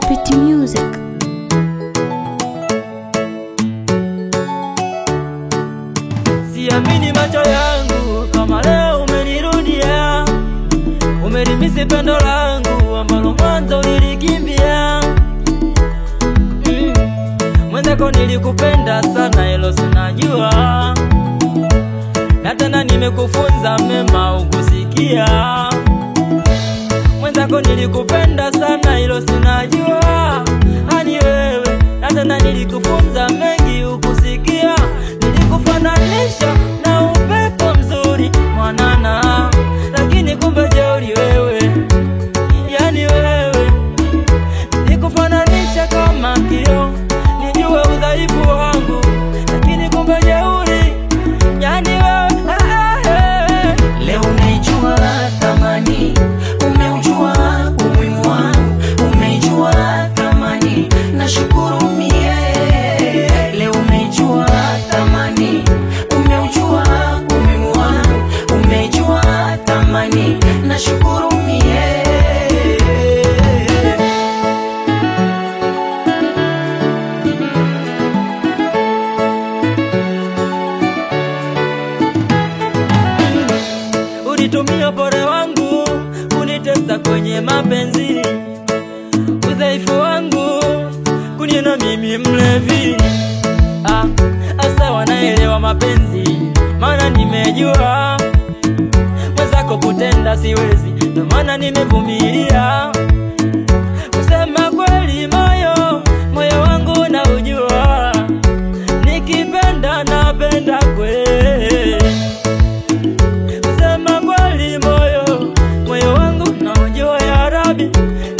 Upbeat Music. Siamini macho yangu kama leo umenirudia, umelimisi pendo langu ambalo mwanzo nilikimbia. Mwenzako nilikupenda sana, hilo sinajua, na tena nimekufunza mema ukusikia. Mwenzako nilikupenda sana, hilo sinajua, hani wewe, na tena nilikufunza mengi ukusikia. Nilikufananisha na upepo mzuri mwanana, lakini kumbe jeuri wewe, yani wewe. Nilikufananisha kama kioo, nijue udhaifu wangu, lakini kumbe jeuri, yani wewe. Leo unaijua thamani, umeujua umuhimu wangu, umeijua thamani, nashukuru mie. Leo umeijua thamani, umeujua umuhimu wangu, umeijua thamani, nashukuru mie. Ulitumia pole wangu kunitesa kwenye mapenzi, udhaifu wangu kuniona mimi mlevi. Asa wanaelewa mapenzi, maana nimejua mwenzako kutenda siwezi, ndo maana nimevumilia. Kusema kweli moyo wangu na ujua, nikipenda napenda kweli. Kusema kweli moyo wangu na ujua, ya Rabbi,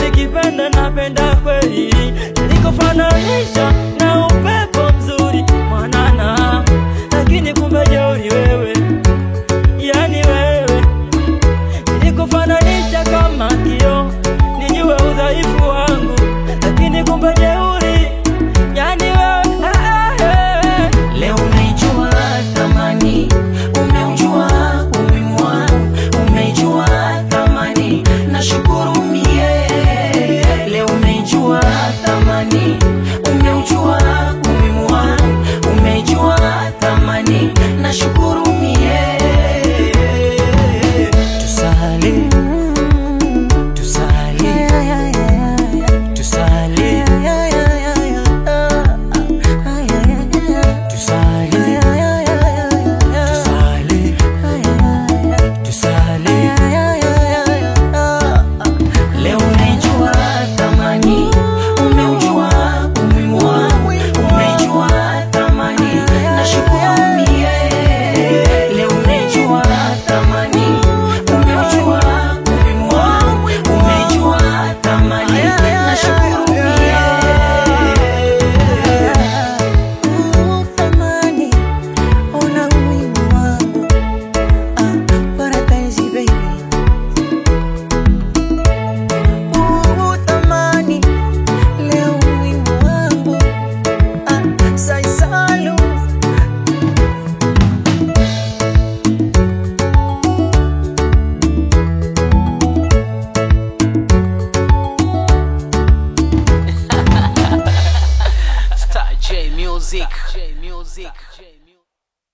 nikipenda napenda kweli. Nilikufananisha na upepo mzuri mwanana, lakini kumbe jeuri wewe, yani wewe. Nilikufananisha kama kioo, nijue udhaifu wangu, lakini kumbe jeuri, yani wewe. Leo umeijua thamani, umeujua umuhimu wangu, umeijua thamani, nashukuru.